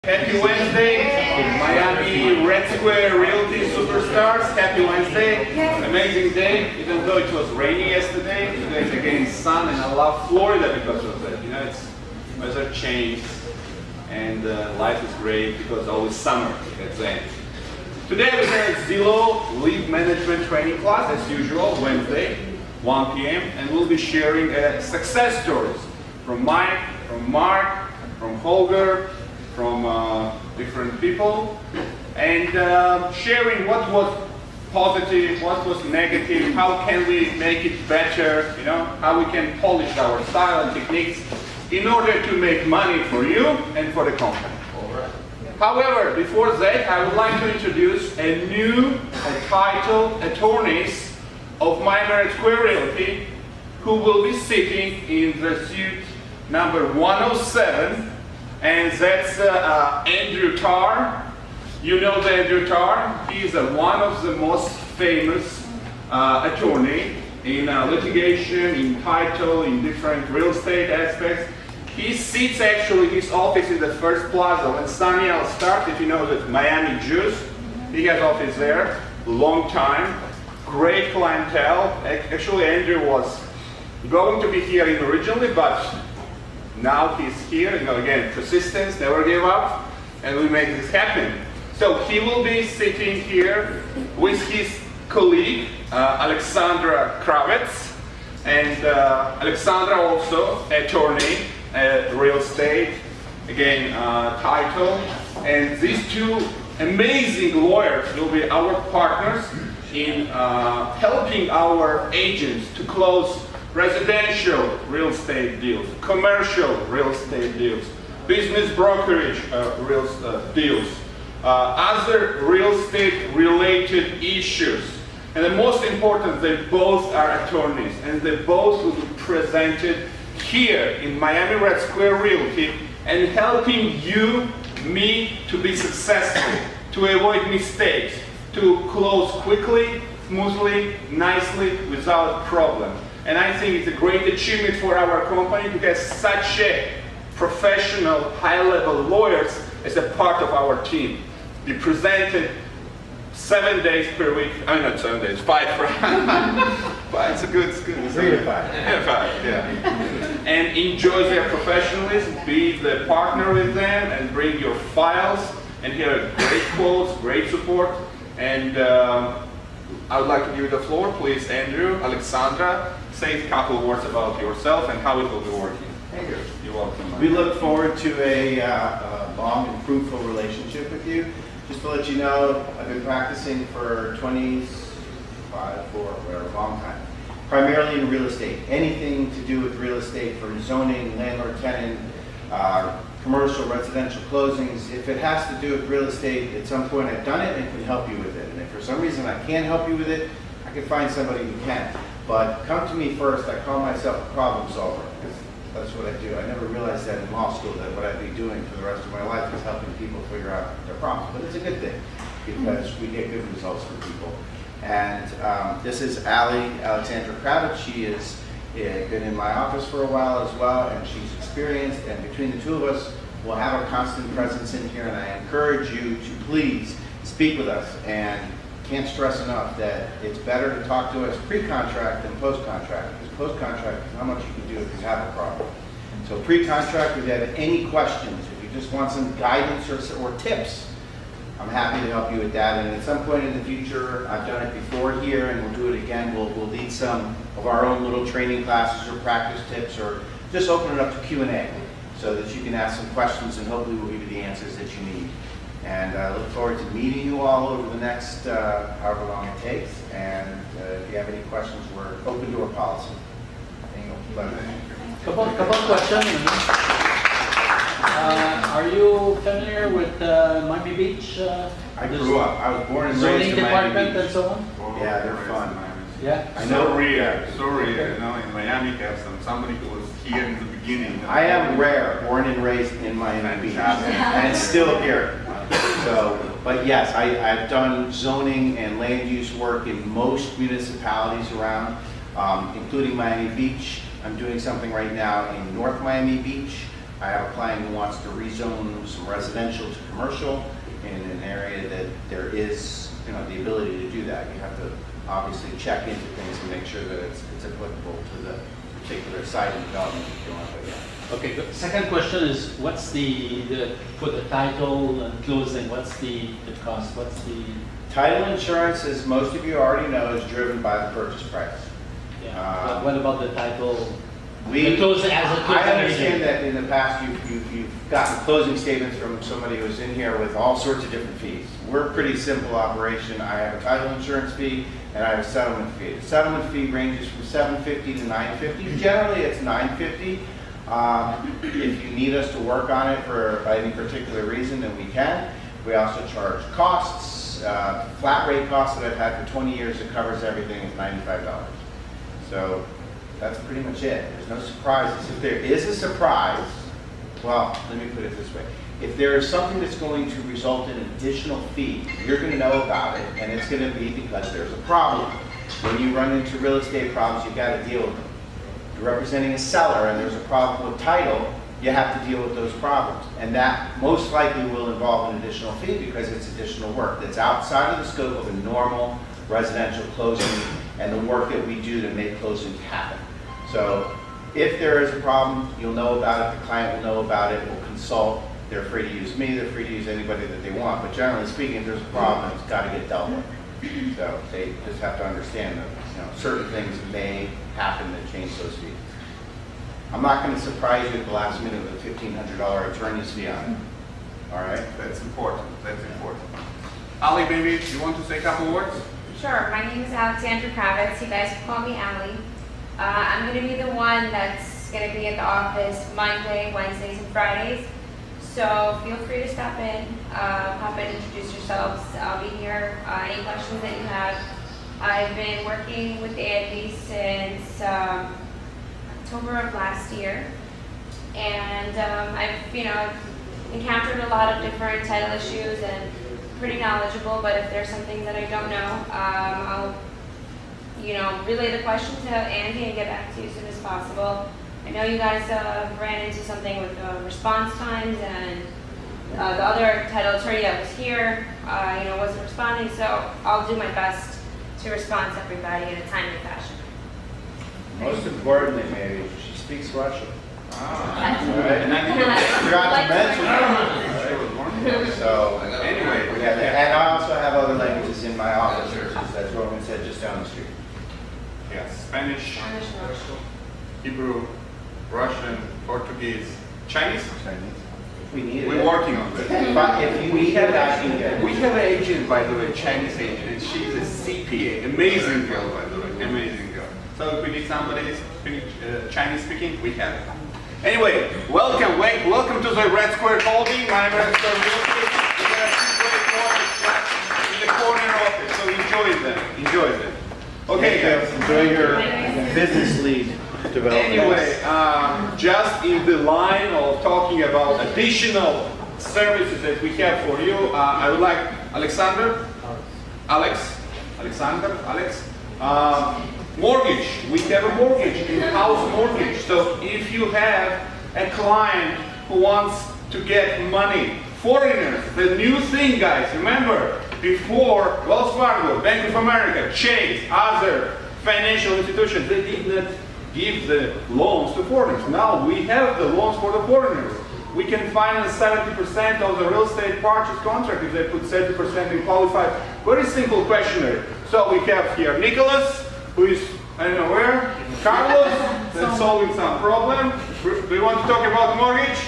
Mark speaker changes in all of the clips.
Speaker 1: Happy Wednesday, Miami Red Square Realty Superstars. Happy Wednesday. Amazing day, even though it was rainy yesterday. Today is again sun, and I love Florida because of that. You know, it's weather changed, and life is great because it's always summer at the end. Today we have Zillow Lead Management Training Class, as usual, Wednesday, 1 p.m. And we'll be sharing success stories from Mike, from Mark, from Holger, from different people, and sharing what was positive, what was negative, how can we make it better, you know, how we can polish our style and techniques in order to make money for you and for the company. However, before that, I would like to introduce a new titled attorneys of Miami Red Square Realty who will be sitting in the suite number 107, and that's Andrew Tarr. You know the Andrew Tarr? He is one of the most famous attorney in litigation, in title, in different real estate aspects. He sits actually, his office is the first plaza. When Sunny I'll start, if you know that Miami Juice, he has office there, long time, great clientele. Actually, Andrew was going to be here originally, but now he's here. You know, again, persistence, never give up, and we make this happen. So he will be sitting here with his colleague, Alexandra Kravets, and Alexandra also attorney, real estate, again, title. And these two amazing lawyers will be our partners in helping our agents to close residential real estate deals, commercial real estate deals, business brokerage deals, other real estate related issues. And the most important, they both are attorneys, and they both will be presented here in Miami Red Square Realty and helping you, me, to be successful, to avoid mistakes, to close quickly, smoothly, nicely, without problem. And I think it's a great achievement for our company to get such a professional, high-level lawyers as a part of our team. Be presented 7 days per week. I'm not 7 days, 5 but it's good.
Speaker 2: 3 to 5.
Speaker 1: Yeah, 5, yeah. And enjoy their professionalism, be the partner with them, and bring your files, and hear great quotes, great support. And I would like to give you the floor, please, Andrew, Alexandra. Say a couple of words about yourself and how it will be working.
Speaker 2: Thank you.
Speaker 1: You're welcome.
Speaker 2: We look forward to a long and fruitful relationship with you. Just to let you know, I've been practicing for 25, a long time. Primarily in real estate. Anything to do with real estate, from zoning, landlord-tenant, commercial, residential closings. If it has to do with real estate, at some point I've done it and can help you with it. And if for some reason I can't help you with it, I can find somebody who can. But come to me first. I call myself a problem solver, because that's what I do. I never realized that in law school, that what I'd be doing for the rest of my life is helping people figure out their problems. But it's a good thing, because we get good results for people. And this is Alexandra Kravitz. She has been in my office for a while as well, and she's experienced. And between the two of us, we'll have a constant presence in here. And I encourage you to please speak with us. And can't stress enough that it's better to talk to us pre-contract than post-contract, because post-contract is how much you can do if you have a problem. So pre-contract, if you have any questions, if you just want some guidance or tips, I'm happy to help you with that. And at some point in the future, I've done it before here, and we'll do it again. We'll lead some of our own little training classes or practice tips, or just open it up to Q&A so that you can ask some questions, and hopefully we'll give you the answers that you need. And I look forward to meeting you all over the next however long it takes. And if you have any questions, we're open to our policy.
Speaker 3: Couple of questions. Are you familiar with Miami Beach?
Speaker 2: I grew up. I was born and raised in Miami
Speaker 3: department
Speaker 2: Beach.
Speaker 3: And so on?
Speaker 2: Yeah, they're fun.
Speaker 3: Yeah.
Speaker 1: I know rare. You know, in Miami have somebody who was here in the beginning.
Speaker 2: I am rare, born and raised in Miami Beach, and still here. So, but yes, I've done zoning and land use work in most municipalities around, including Miami Beach. I'm doing something right now in North Miami Beach, I have a client who wants to rezone some residential to commercial in an area that there is, the ability to do that. You have to obviously check into things and make sure that it's applicable to the particular site and development that you want. But yeah.
Speaker 3: Okay, the second question is, what's for the title and closing, what's the cost? What's the...
Speaker 2: Title insurance, as most of you already know, is driven by the purchase price.
Speaker 3: Yeah. But what about the title?
Speaker 2: I
Speaker 3: Closing
Speaker 2: understand that in the past you've gotten closing statements from somebody who's in here with all sorts of different fees. We're a pretty simple operation. I have a title insurance fee and I have a settlement fee. The settlement fee ranges from $750 to $950. Generally it's $950. If you need us to work on it for any particular reason, then we can. We also charge costs. Flat rate costs that I've had for 20 years that covers everything is $95. So that's pretty much it. There's no surprises. If there is a surprise, well, let me put it this way. If there is something that's going to result in additional fee, you're going to know about it, and it's going to be because there's a problem. When you run into real estate problems, you've got to deal with them. You're representing a seller, and there's a problem with title, you have to deal with those problems. And that most likely will involve an additional fee because it's additional work that's outside of the scope of a normal residential closing and the work that we do to make closings happen. So if there is a problem, you'll know about it, the client will know about it, we'll consult. They're free to use me, they're free to use anybody that they want, but generally speaking, if there's a problem, it's got to get dealt with. So they just have to understand that certain things may happen that change those fees. I'm not going to surprise you at the last minute with a $1,500 attorney's fee on it. All right?
Speaker 1: That's important. That's important. Ali, maybe you want to say a couple words?
Speaker 4: Sure. My name is Alexandra Kravitz. You guys can call me Ali. I'm going to be the one that's going to be at the office Monday, Wednesdays, and Fridays. So feel free to stop in, pop in, introduce yourselves. I'll be here. Any questions that you have. I've been working with Andy since October of last year, and I've encountered a lot of different title issues and pretty knowledgeable. But if there's something that I don't know, I'll relay the question to Andy and get back to you as soon as possible. I know you guys ran into something with response times, and the other title attorney that was here, wasn't responding. So I'll do my best to respond to everybody in a timely fashion.
Speaker 2: Most importantly, maybe, she speaks Russian.
Speaker 1: Ah.
Speaker 2: Right? And I forgot to mention. So anyway, and I also have other languages in my office, as Roman said, just down the street.
Speaker 1: Yes, Spanish,
Speaker 4: Russian.
Speaker 1: Hebrew, Russian, Portuguese, Chinese.
Speaker 2: If we need it.
Speaker 1: We're working on that.
Speaker 2: If you need it, I can get it.
Speaker 1: We have an agent, by the way, Chinese agent, and she's a CPA. Amazing girl, by the way, amazing girl. So if we need somebody Chinese speaking, we have it. Anyway, welcome to the Red Square Holding. My Red Square Real Estate. We have two great office flats in the corner office, so enjoy them. Okay, guys.
Speaker 2: Enjoy your business lead development.
Speaker 1: Anyway, just in the line of talking about additional services that we have for you, I would like Alexander, mortgage. We have a mortgage, in-house mortgage. So if you have a client who wants to get money, foreigners, the new thing, guys, remember, before Wells Fargo, Bank of America, Chase, other financial institutions, they did not give the loans to foreigners. Now we have the loans for the foreigners. We can finance 70% of the real estate purchase contract if they put 70% in qualified. Very simple questionnaire. So we have here Nicholas, who is, I don't know where, Carlos, that's solving some problem. Do you want to talk about mortgage?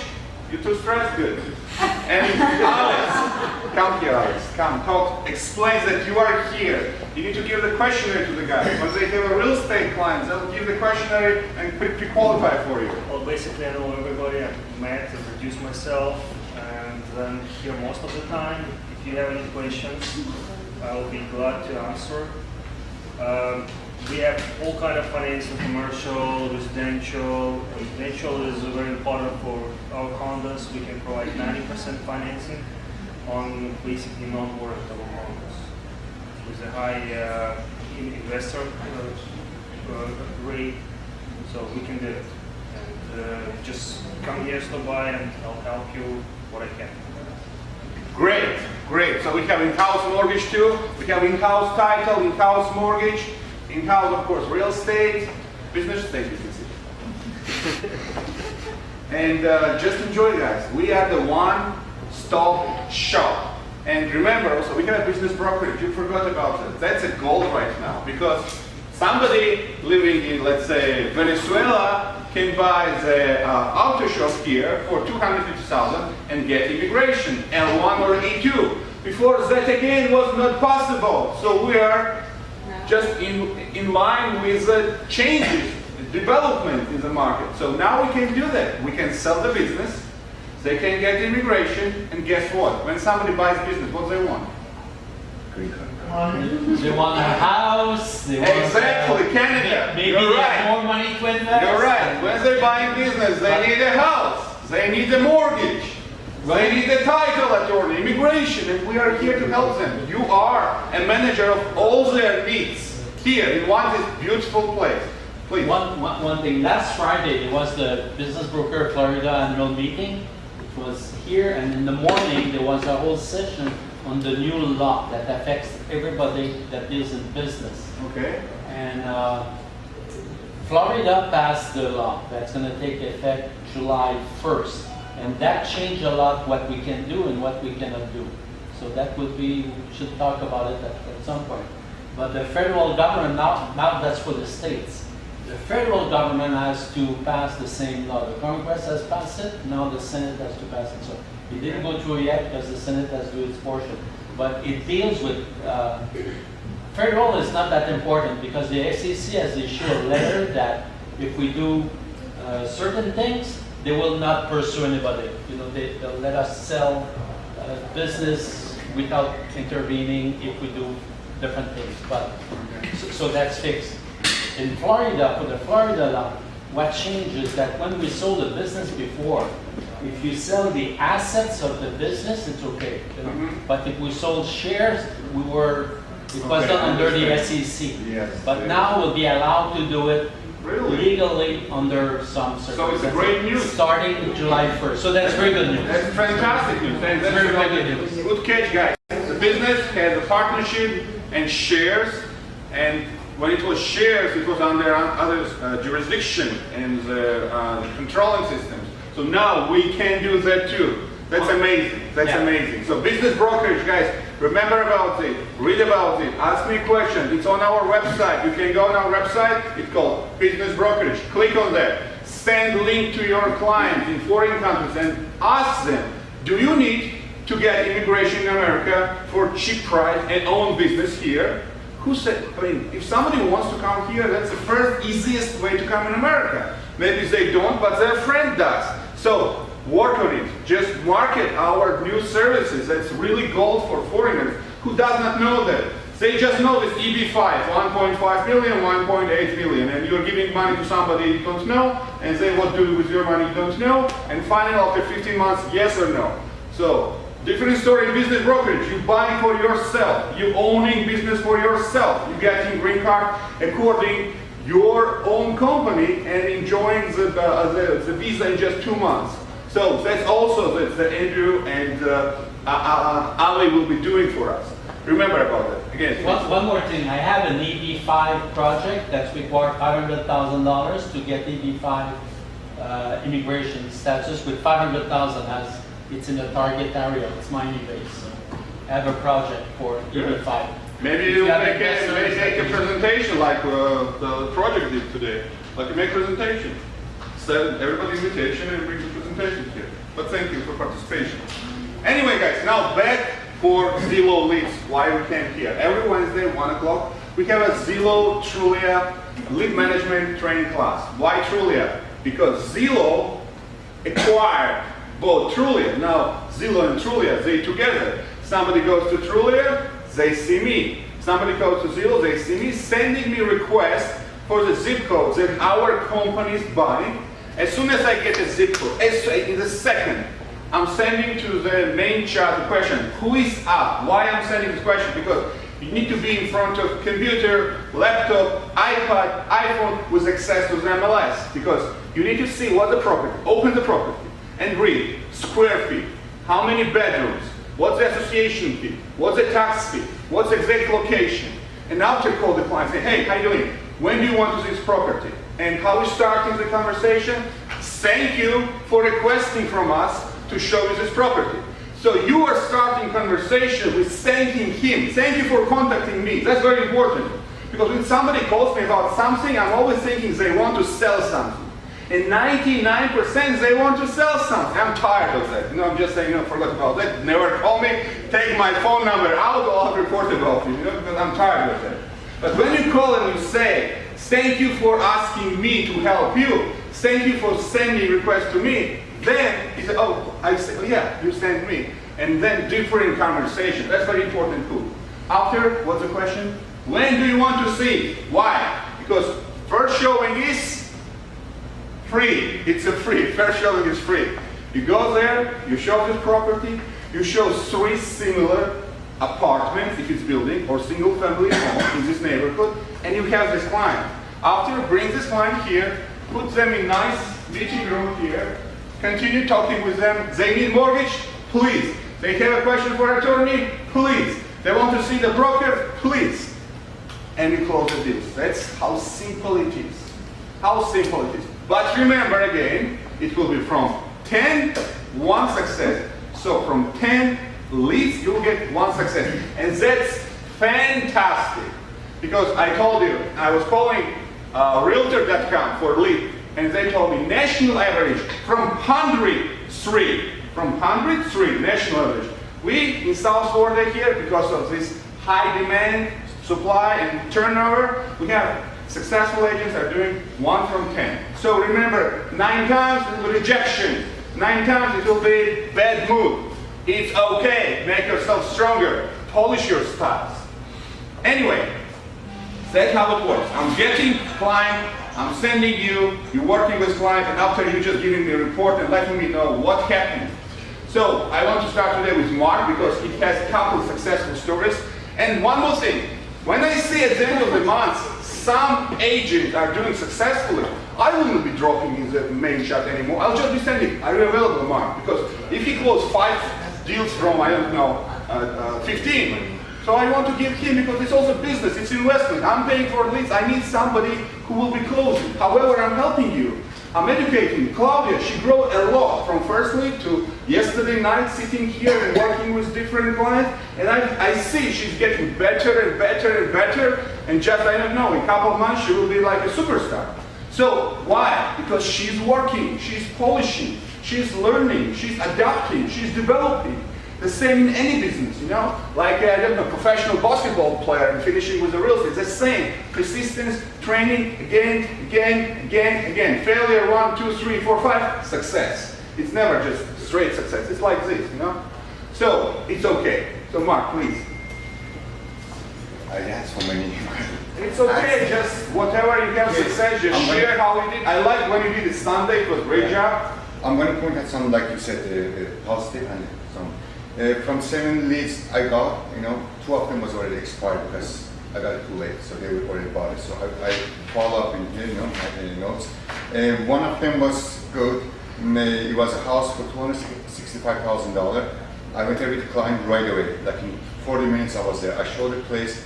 Speaker 1: You too stressed? Good. And Alex, come here, Alex. Come, talk. Explain that you are here. You need to give the questionnaire to the guys. When they have a real estate client, they'll give the questionnaire and pre-qualify for you.
Speaker 5: Well, basically, I know everybody. I met, introduced myself, and then here most of the time. If you have any questions, I'll be glad to answer. We have all kind of financing, commercial, residential. Residential is very important for our condos. We can provide 90% financing on basically non-mortgageable condos with a high investor rate, so we can do it. And just come here, stop by, and I'll help you what I can.
Speaker 1: Great, great. So we have in-house mortgage too. We have in-house title, in-house mortgage, in-house, of course, real estate, business estate, you can see. And just enjoy, guys. We are the one-stop shop. And remember also, we have a business brokerage. You forgot about it. That's a goal right now because somebody living in, let's say, Venezuela can buy the auto shop here for $250,000 and get immigration, L1 or E2. Before that again was not possible. So we are just in line with the changes, development in the market. So now we can do that. We can sell the business, they can get immigration, and guess what? When somebody buys business, what do they want? Green card.
Speaker 3: They want a house. They want
Speaker 1: Exactly, Canada.
Speaker 3: Maybe
Speaker 1: You're
Speaker 3: they
Speaker 1: right.
Speaker 3: have more money to invest.
Speaker 1: You're right. When they're buying business, they need a house, they need a mortgage, they need a title attorney, immigration, and we are here to help them. You are a manager of all their needs here in this beautiful place. Please.
Speaker 3: One thing, last Friday, there was the Business Broker Florida annual meeting. It was here, and in the morning, there was a whole session on the new law that affects everybody that is in business.
Speaker 1: Okay.
Speaker 3: And Florida passed the law that's going to take effect July 1st. And that changed a lot what we can do and what we cannot do. So that would be, we should talk about it at some point. But the federal government, now that's for the states. The federal government has to pass the same law. The Congress has passed it, now the Senate has to pass it. So it didn't go through yet because the Senate has to do its portion. But it deals with, federal is not that important because the SEC has issued a letter that if we do certain things, they will not pursue anybody. You know, they'll let us sell business without intervening if we do different things. But so that's fixed. In Florida, for the Florida law, what changed is that when we sold a business before, if you sell the assets of the business, it's okay. You know? But if we sold shares, it was done under the SEC.
Speaker 1: Yes.
Speaker 3: But now we'll be allowed to do it
Speaker 1: Really?
Speaker 3: legally under some circumstances.
Speaker 1: So it's great news.
Speaker 3: Starting July 1st. So that's very good news.
Speaker 1: That's fantastic news. That's
Speaker 3: Very, very
Speaker 1: good
Speaker 3: good news.
Speaker 1: Good catch, guys. The business has a partnership and shares, and when it was shares, it was under other jurisdiction and the controlling systems. So now we can do that too. That's amazing. That's amazing. So business brokerage, guys, remember about it, read about it, ask me a question. It's on our website. You can go on our website. It's called Business Brokerage. Click on that. Send link to your clients in foreign countries and ask them, do you need to get immigration in America for cheap price and own business here? Who said, I mean, if somebody wants to come here, that's the first easiest way to come in America. Maybe they don't, but their friend does. So work on it. Just market our new services. That's really gold for foreigners who does not know that. They just know this EB5, 1.5 million, 1.8 million, and you're giving money to somebody you don't know, and they what do with your money you don't know, and finally after 15 months, yes or no. So, different story in business brokerage. You buy for yourself. You owning business for yourself. You getting green card according your own company and enjoying the visa in just 2 months. So that's also that Andrew and Ali will be doing for us. Remember about that. Again.
Speaker 3: One more thing. I have an EB5 project that's required $500,000 to get EB5 immigration status with $500,000 as it's in the target area. It's Miami-based. So I have a project for EB5.
Speaker 1: Maybe you make a presentation like the project did today. Like make a presentation. Send everybody invitation and bring the presentation here. But thank you for participation. Anyway, guys, now back for Zillow leads. Why we came here? Every Wednesday, 1 o'clock, we have a Zillow Trulia lead management training class. Why Trulia? Because Zillow acquired both Trulia. Now Zillow and Trulia, they together. Somebody goes to Trulia, they see me. Somebody goes to Zillow, they see me, sending me requests for the zip codes that our company is buying. As soon as I get a zip code, in the second, I'm sending to the main chat the question, who is up? Why I'm sending this question? Because you need to be in front of computer, laptop, iPad, iPhone with access to the MLS. Because you need to see what the property, open the property, and read square feet, how many bedrooms, what's the association fee, what's the tax fee, what's the exact location. And after call the client, say, hey, how you doing? When do you want to see this property? And how we starting the conversation? Thank you for requesting from us to show you this property. So you are starting conversation with thanking him. Thank you for contacting me. That's very important. Because when somebody calls me about something, I'm always thinking they want to sell something. And 99% they want to sell something. I'm tired of that. I'm just saying, forget about that. Never call me. Take my phone number out, I'll report about you. Because I'm tired of that. But when you call and you say, thank you for asking me to help you. Thank you for sending requests to me. Then he said, oh, I say, oh, yeah, you sent me. And then different conversation. That's very important too. After, what's the question? When do you want to see? Why? Because first showing is free. It's a free. First showing is free. You go there, you show this property, you show 3 similar apartments, if it's building, or single family home in this neighborhood, and you have this client. After, bring this client here, put them in nice meeting room here, continue talking with them. They need mortgage? Please. They have a question for attorney? Please. They want to see the broker? Please. And you close the deal. That's how simple it is. How simple it is. But remember again, it will be from 10, 1 success. So from 10 leads, you'll get 1 success. And that's fantastic. Because I told you, I was calling Realtor.com for lead. And they told me national average from 103. From 103, national average. We in South Florida here, because of this high demand, supply, and turnover, we have successful agents are doing 1 from 10. So remember, 9 times it will be rejection. 9 times it will be bad mood. It's okay. Make yourself stronger. Polish your styles. Anyway, that's how it works. I'm getting client, I'm sending you, you're working with client, and after you just giving me a report and letting me know what happened. So I want to start today with Mark because he has a couple of successful stories. And one more thing, when I see at the end of the month some agents are doing successfully, I wouldn't be dropping in the main chat anymore. I'll just be sending, are you available, Mark? Because if he closed 5 deals from, I don't know, 15, so I want to give him because it's also business, it's investment. I'm paying for leads. I need somebody who will be closing. However, I'm helping you. I'm educating. Claudia, she grew a lot from first lead to yesterday night sitting here and working with different clients. And I see she's getting better and better and better. And just, I don't know, in a couple of months she will be like a superstar. So why? Because she's working, she's polishing, she's learning, she's adapting, she's developing. The same in any business, like I don't know, professional basketball player and finishing with the real estate. The same persistence, training, again. Failure 1, 2, 3, 4, 5, success. It's never just straight success. It's like this, So it's okay. So Mark, please.
Speaker 6: I had so many.
Speaker 1: It's okay. Just whatever you have success, just share how you did. I like when you did it Sunday. It was a great job.
Speaker 6: I'm going to point at some, like you said, positive and some. From 7 leads I got, 2 of them was already expired because I got it too late, so they were already bought it. So I follow up in here, my notes. One of them was good. It was a house for $265,000. I went there with the client right away. Like in 40 minutes I was there. I showed the place,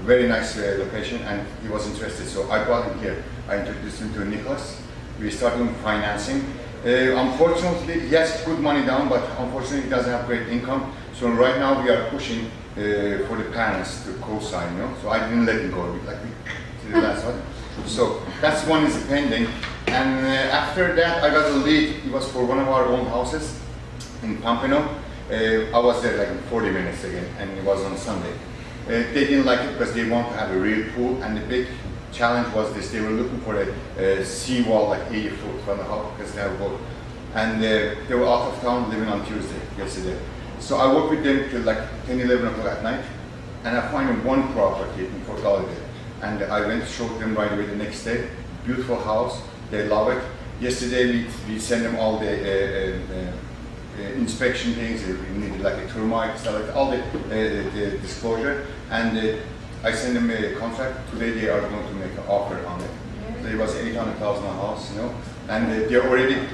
Speaker 6: very nice location, and he was interested. So I brought him here. I introduced him to Nicholas. We started doing financing. Unfortunately, he has good money down, but unfortunately he doesn't have great income. So right now we are pushing for the parents to co-sign, So I didn't let him go, like to the last one. So that's one is pending. And after that, I got a lead. It was for one of our own houses in Pompano. I was there like in 40 minutes again, and it was on Sunday. They didn't like it because they want to have a real pool, and the big challenge was this: they were looking for a seawall like 80 foot from the house because they have a boat, and they were out of town living on Tuesday, yesterday. So I worked with them till like 10, 11 o'clock at night, and I found them one property in Fort Lauderdale, and I went to show them right away the next day. Beautiful house, they love it. Yesterday we sent them all the inspection things. We needed like a termite, stuff like all the disclosure, and I sent them a contract. Today they are going to make an offer on it. So it was $800,000 a house, and they're already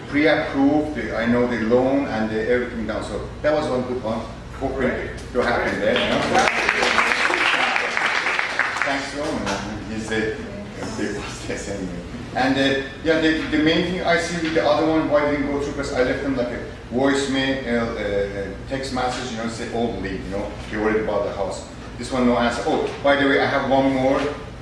Speaker 6: pre-approved. I know the loan and everything down. So that was one good one. Hoping to happen there. You know? Thanks, Roman. He's a big boss anyway. And yeah, the main thing I see with the other one, why I didn't go through, because I left them like a voicemail, text message, you know, say, oh, leave, you know, he already bought the house. This one, no answer. Oh, by the way, I have one more.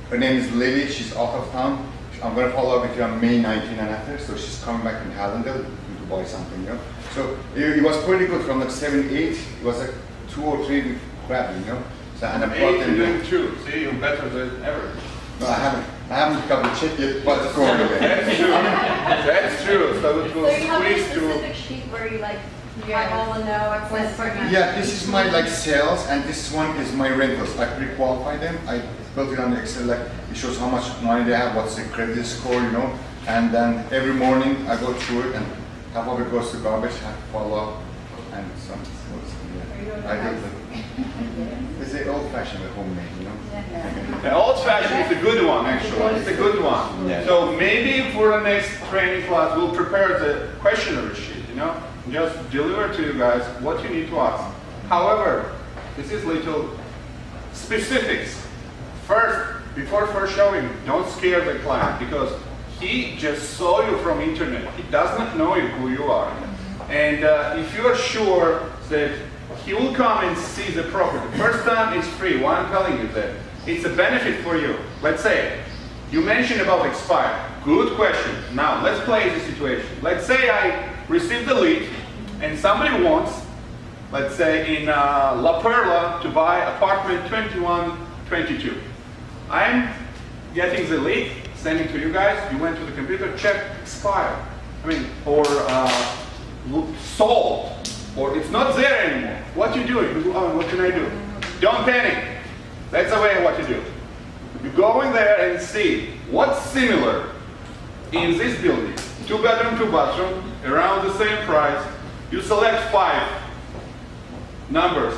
Speaker 6: Her name is Lily. She's out of town. I'm going to follow up with you on May 19 and after. So she's coming back from Hallandale to buy something, you know. So it was pretty good from like 7, 8. It was like 2 or 3 grabbing, you know. So, and I brought them.
Speaker 1: You're doing 2. See, you're better than ever.
Speaker 6: No, I haven't got the check yet, but it's going away.
Speaker 1: That's true. That's true. So it will
Speaker 7: So you have a
Speaker 1: squeeze through.
Speaker 7: specific sheet where you like eyeball and know what's for you.
Speaker 6: Yeah, this is my like sales, and this one is my rentals. I pre-qualify them. I built it on the Excel. Like it shows how much money they have, what's the credit score, you know. And then every morning I go through it, and half of it goes to garbage, half follow up, and some. Yeah, I do. It's the old-fashioned homemade, you know.
Speaker 1: The old-fashioned is a good one, actually. It's a good one.
Speaker 6: Yeah.
Speaker 1: So maybe for the next training class, we'll prepare the questionnaire sheet, you know, just deliver to you guys what you need to ask. However, this is little specifics. First, before first showing, don't scare the client because he just saw you from internet. He does not know you, who you are. And if you are sure that he will come and see the property. First time is free. Why I'm telling you that? It's a benefit for you. Let's say, you mentioned about expired. Good question. Now, let's play the situation. Let's say I received the lead and somebody wants, let's say in La Perla, to buy apartment 2122. I'm getting the lead, sending to you guys. You went to the computer, check expired. I mean, or sold. Or it's not there anymore. What you do? What can I do? Don't panic. That's the way what you do. You go in there and see what's similar in this building. 2 bedroom, 2 bathroom, around the same price. You select 5 numbers.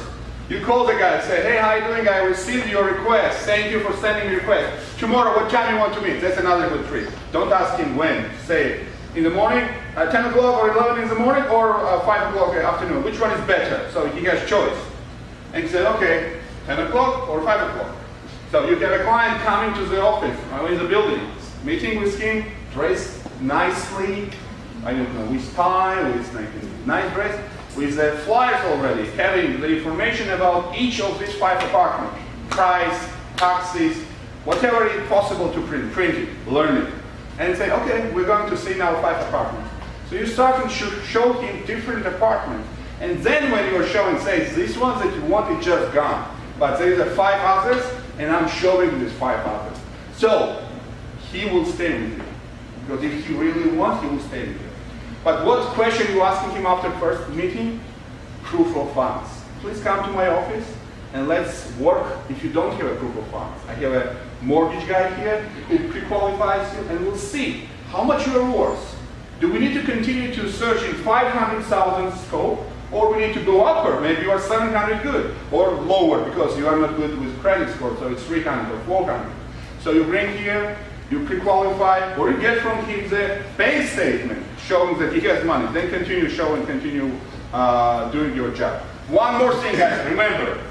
Speaker 1: You call the guy and say, hey, how are you doing? I received your request. Thank you for sending me request. Tomorrow, what time you want to meet? That's another good trick. Don't ask him when. Say, in the morning, 10 o'clock or 11 in the morning, or 5 o'clock afternoon. Which one is better? So he has choice. And he said, okay, 10 o'clock or 5 o'clock. So you get a client coming to the office, in the building, meeting with him, dressed nicely, I don't know, with tie, with nice dress, with the flyers already, having the information about each of these 5 apartments, price, taxes, whatever is possible to print it, learn it. And say, okay, we're going to see now 5 apartments. So you start and show him different apartments. And then when you're showing, say, these ones that you want is just gone. But there are 5 others, and I'm showing these 5 others. So he will stay with you. Because if he really wants, he will stay with you. But what question are you asking him after first meeting? Proof of funds. Please come to my office and let's work. If you don't have a proof of funds, I have a mortgage guy here who pre-qualifies you, and we'll see how much you are worth. Do we need to continue to search in 500,000 scope, or we need to go upper? Maybe you are 700 good, or lower because you are not good with credit score, so it's 300 or 400. So you bring here, you pre-qualify, or you get from him the bank statement showing that he has money. Then continue showing, continue doing your job. One more thing, guys, remember,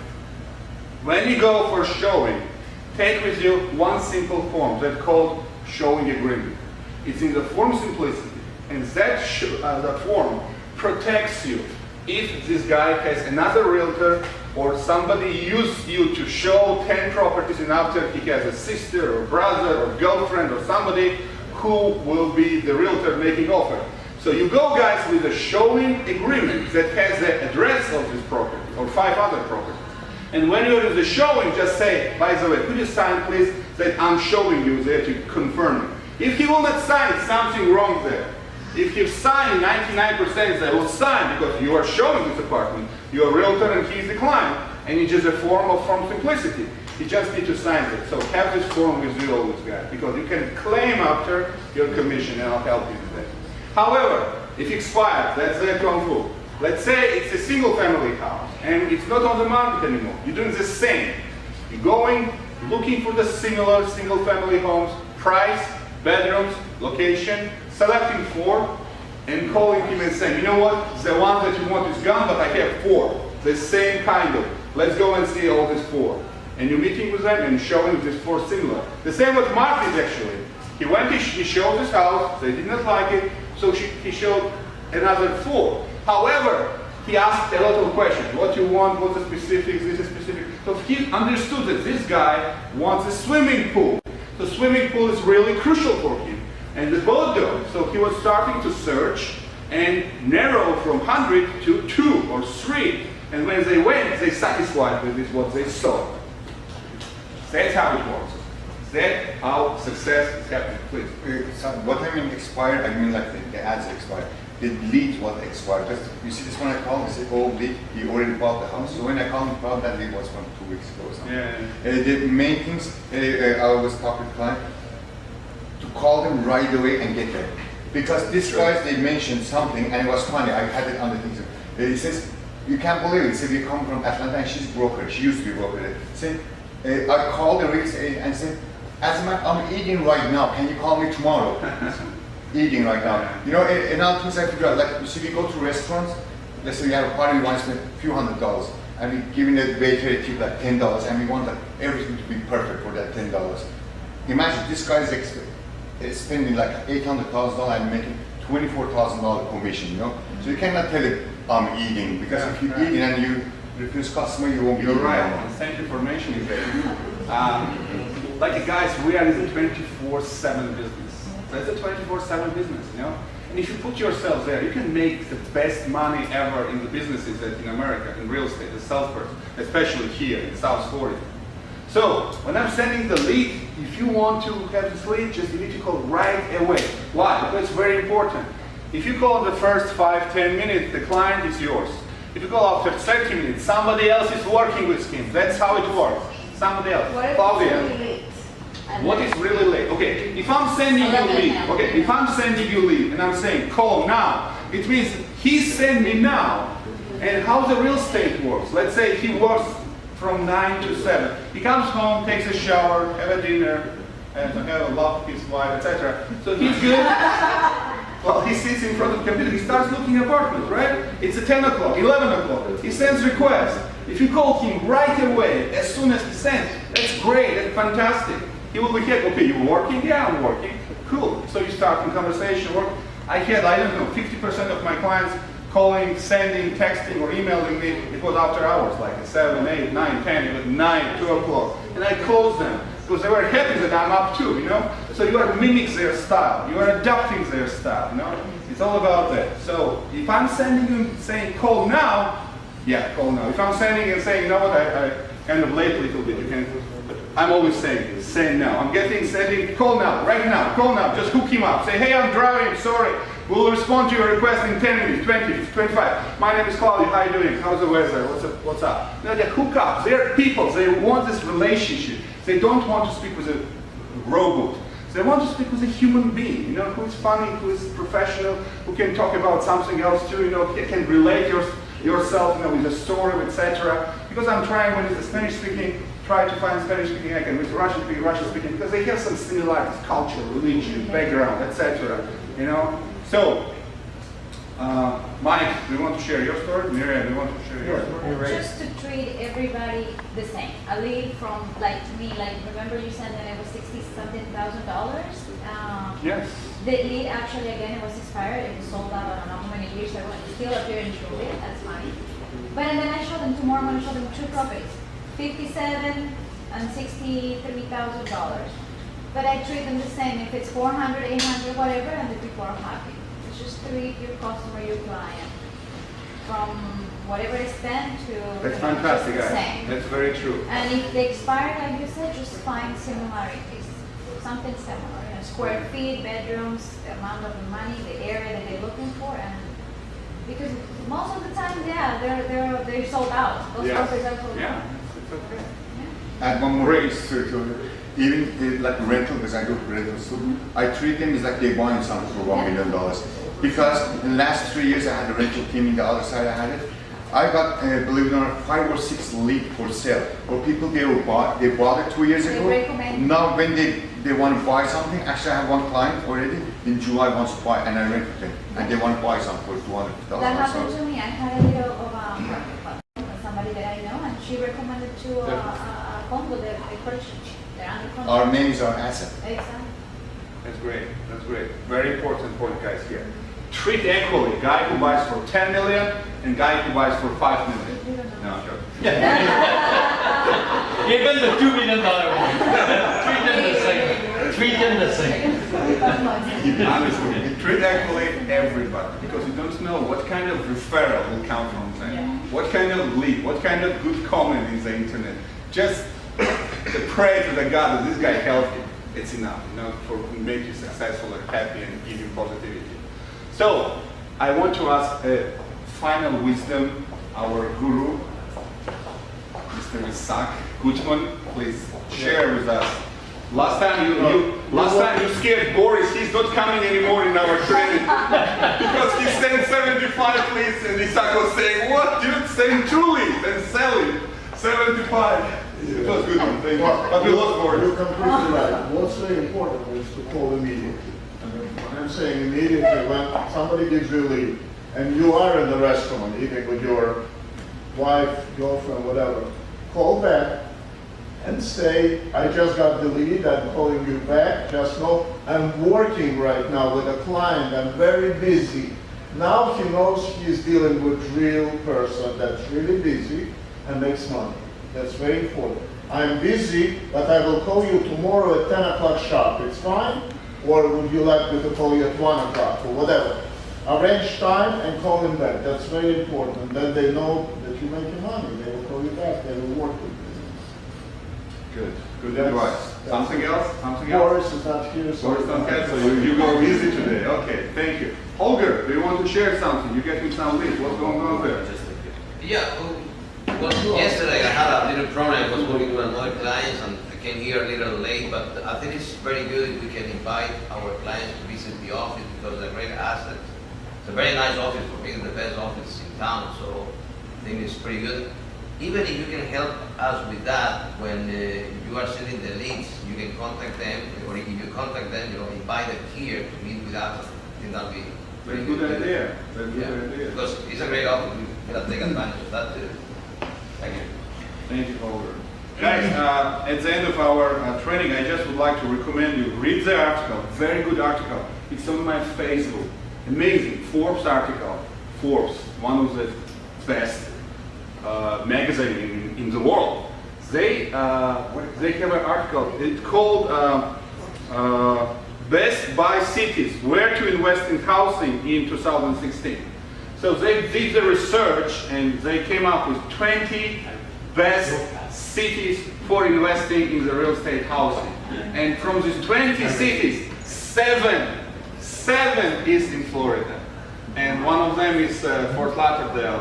Speaker 1: when you go for showing, take with you one simple form that's called showing agreement. It's in the form simplicity, and that form protects you if this guy has another realtor or somebody used you to show 10 properties, and after he has a sister or brother or girlfriend or somebody who will be the realtor making offer. So you go, guys, with a showing agreement that has the address of this property or 5 other properties. And when you're in the showing, just say, by the way, could you sign, please, that I'm showing you there to confirm it. If he will not sign, it's something wrong there. If he signs, 99% they will sign because you are showing this apartment. You're a realtor and he's the client. And it's just a form of simplicity. You just need to sign it. So have this form with you always, guys, because you can claim after your commission, and I'll help you with that. However, if it expires, that's the kung fu. Let's say it's a single family house and it's not on the market anymore. You're doing the same. You're going, looking for the similar single family homes, price, bedrooms, location, selecting 4 and calling him and saying, you know what, the one that you want is gone, but I have 4, the same kind of. Let's go and see all these 4. And you're meeting with them and showing these 4 similar. The same with Mark did actually. He went, he showed his house, they did not like it, so he showed another 4. However, he asked a lot of questions. What you want, what's the specifics, this is specific. So he understood that this guy wants a swimming pool. So swimming pool is really crucial for him. And the boat though, so he was starting to search and narrow from 100 to 2 or 3. And when they went, they satisfied with this, what they saw. That's how it works. That's how success is happening. Please.
Speaker 6: So what I mean expired, I mean like the ads expired. The lead was expired. Because you see this one I called, they said, oh, lead, he already bought the house. So when I called him, probably that lead was from 2 weeks ago or something.
Speaker 1: Yeah.
Speaker 6: The main things, I was talking to the client, to call them right away and get them. Because these guys, they mentioned something, and it was funny, I had it on the things. He says, you can't believe it. He said, we come from Atlanta, and she's a broker. She used to be a broker. He said, I called the real estate and said, as a man, I'm eating right now. Can you call me tomorrow? Eating right now. You know, another thing I figure out, like, you see, we go to restaurants, let's say we have a party, we want to spend a few $100s, and we're giving the waiter a tip like $10, and we want like, everything to be perfect for that $10. Imagine this guy is spending like $800,000 and making $24,000 commission, you know? So you cannot tell it, I'm eating, because if you're eating and you refuse customer, you won't be
Speaker 1: You're
Speaker 6: eating
Speaker 1: right.
Speaker 6: anymore.
Speaker 1: And thank you for mentioning that. Like guys, we are in the 24/7 business. That's a 24/7 business, you know? And if you put yourself there, you can make the best money ever in the businesses that in America, in real estate, as a salesperson, especially here in South Florida. So, when I'm sending the lead, if you want to have this lead, just you need to call right away. Why? Because it's very important. If you call in the first 5-10 minutes, the client is yours. If you call after 30 minutes, somebody else is working with him. That's how it works. Somebody else.
Speaker 7: What if
Speaker 1: Claudia.
Speaker 7: it's really late?
Speaker 1: What is really late? Okay, if I'm sending you lead, okay, if I'm sending you lead and I'm saying call now, it means he sent me now. And how the real estate works? Let's say he works from 9 to 7. He comes home, takes a shower, have a dinner, and have a love with his wife, etc. So he's good. Well, he sits in front of the computer, he starts looking at apartments, right? It's at 10 o'clock, 11 o'clock. He sends requests. If you call him right away, as soon as he sends, that's great, that's fantastic. He will be here, okay, you working? Yeah, I'm working. Cool. So you start in conversation, work. I had, I don't know, 50% of my clients calling, sending, texting, or emailing me. It was after hours, like at 7, 8, 9, 10, it was 9, 2 o'clock. And I closed them because they were happy that I'm up too, you know? So you are mimicking their style. You are adopting their style, you know? It's all about that. So if I'm sending you saying call now, yeah, call now. If I'm sending and saying, you know what, I kind of late a little bit, you can, I'm always saying this, saying now. I'm sending, call now, right now, call now, just hook him up. Say, hey, I'm driving, sorry. We'll respond to your request in 10 minutes, 20, 25. My name is Claudia, how are you doing? How's the weather? What's up? You know, they hook up, they're people, they want this relationship. They don't want to speak with a robot. They want to speak with a human being, you know, who is funny, who is professional, who can talk about something else too, you know, can relate yourself, you know, with a story, etc. Because I'm trying, when it's a Spanish speaking, try to find Spanish speaking, I can with Russian speaking, because they have some similarities, culture, religion, background, etc. You know? So, Mike, do you want to share your story? Miriam, do you want to share your story?
Speaker 7: Just to treat everybody the same. A lead from, like me, like, remember you said that it was $60-something thousand?
Speaker 1: Yes.
Speaker 7: The lead actually, again, it was expired. It was sold out, I don't know how many years ago. It still appeared in Julia, that's fine. But and then I showed them tomorrow, I'm going to show them 2 properties. $57,000 and $63,000. But I treat them the same. If it's 400, 800, whatever, and the people are happy. It's just treat your customer, your client, from whatever they spend to
Speaker 1: That's fantastic,
Speaker 7: just the
Speaker 1: guys.
Speaker 7: same.
Speaker 1: That's very true.
Speaker 7: And if they expire, like you said, just find similarities. Something similar. You know, square feet, bedrooms, the amount of money, the area that they're looking for, and because most of the time, yeah, they're sold out. Those properties are sold out.
Speaker 1: Yeah, it's okay.
Speaker 6: And one more is to even like rental, because I do rentals too, I treat them as like they're buying something for $1 million. Because in the last 3 years I had a rental team in the other side I had it. I got, believe it or not, 5 or 6 leads for sale. Or people they bought it 2 years
Speaker 7: They
Speaker 6: ago.
Speaker 7: recommend.
Speaker 6: Now when they they want to buy something. Actually, I have one client already in July wants to buy, and I rented them, and they want to buy something for $200,000.
Speaker 7: That happened to me. I had a little of somebody that I know, and she recommended to a condo that they purchased. They're under contract.
Speaker 6: Our names are asset.
Speaker 7: Exactly.
Speaker 1: That's great. That's great. Very important point, guys, here. Treat equally guy who buys for 10 million and guy who buys for 5 million. No, I'm joking.
Speaker 3: Even the $2 million one. Treat them the same. Treat them the same.
Speaker 1: Honestly, treat equally everybody because you don't know what kind of referral will come from them, what kind of lead, what kind of good comment is the internet. Just pray to the God that this guy helped you. It's enough, for make you successful and happy and give you positivity. So I want to ask a final wisdom, our guru, Mr. Isaac Gutman, please share with us. Last time you scared Boris. He's not coming anymore in our training because he sent 75 leads, and Isaac was saying, "What, dude? Send 2 leads and sell it. 75." It was good one, thank you. But we lost Boris.
Speaker 8: You're completely right. What's very important is to call immediately. When I'm saying immediately, when somebody gives you a lead, and you are in the restaurant eating with your wife, girlfriend, whatever, call back and say, I just got the lead, I'm calling you back, just know I'm working right now with a client, I'm very busy. Now he knows he's dealing with real person that's really busy and makes money. That's very important. I'm busy, but I will call you tomorrow at 10 o'clock sharp. It's fine? Or would you like me to call you at 1 o'clock or whatever? Arrange time and call him back. That's very important. Then they know that you're making money. They will call you back. They will work with you.
Speaker 1: Good. Good
Speaker 8: That's-
Speaker 1: advice.
Speaker 8: that's
Speaker 1: Something
Speaker 8: it.
Speaker 1: else? Something else?
Speaker 8: Boris is not here, so...
Speaker 1: Boris don't care, so you go easy today. Okay, thank you. Holger, do you want to share something? You get me some leads. What's going on there?
Speaker 9: Yeah, well, yesterday I had a little problem. I was going to another client and I came here a little late, but I think it's very good if we can invite our clients to visit the office because it's a great asset. It's a very nice office, for me, the best office in town, so I think it's pretty good. Even if you can help us with that, when you are sending the leads, you can contact them, or if you contact them, invite them here to meet with us. I think that'll be
Speaker 1: Very good idea. Very good
Speaker 9: Yeah,
Speaker 1: idea.
Speaker 9: because it's a great office. We gotta take advantage of that too. Thank you.
Speaker 1: Thank you, Holger. Guys, at the end of our training, I just would like to recommend you read the article. Very good article. It's on my Facebook. Amazing. Forbes article. Forbes, one of the best magazine in the world. They have an article. It's called Best Buy Cities: Where to Invest in Housing in 2016. So they did the research and they came up with 20 best cities for investing in the real estate housing. And from these 20 cities, seven is in Florida. And one of them is Fort Lauderdale,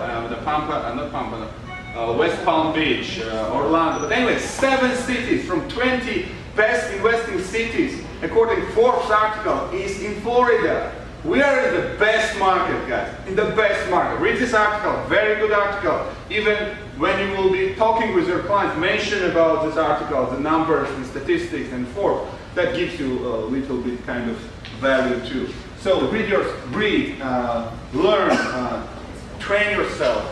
Speaker 1: West Palm Beach, Orlando. But anyway, 7 cities from 20 best investing cities, according to Forbes article, is in Florida. We are in the best market, guys, in the best market. Read this article, very good article. Even when you will be talking with your clients, mention about this article, the numbers and statistics and Forbes. That gives you a little bit kind of value too. So read, learn, train yourself.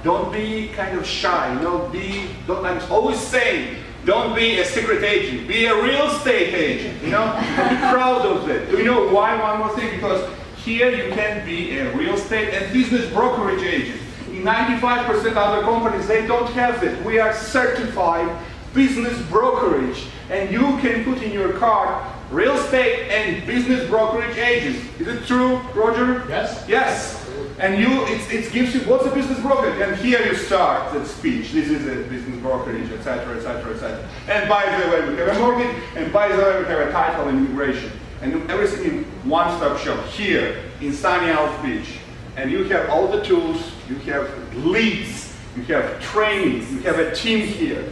Speaker 1: Don't be kind of shy. I'm always saying, don't be a secret agent. Be a real estate agent. Be proud of it. Do you know why? One more thing, because here you can be a real estate and business brokerage agent. In 95% other companies, they don't have it. We are certified business brokerage, and you can put in your card real estate and business brokerage agent. Is it true, Roger?
Speaker 3: Yes.
Speaker 1: Yes. And it gives you, what's a business brokerage? And here you start the speech. This is a business brokerage, etc., etc., etc. And by the way, we have a mortgage, and by the way, we have a title and immigration. And everything in one-stop shop here in sunny South Beach. And you have all the tools, you have leads, you have training, you have a team here.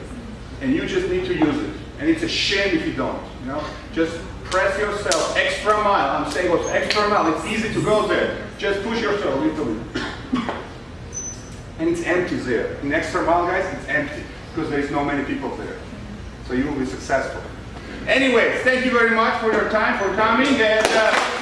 Speaker 1: And you just need to use it. And it's a shame if you don't. Just press yourself extra mile. I'm saying what's extra mile. It's easy to go there. Just push yourself a little bit. And it's empty there. In extra mile, guys, it's empty because there is no many people there. So you will be successful. Anyways, thank you very much for your time, for coming, and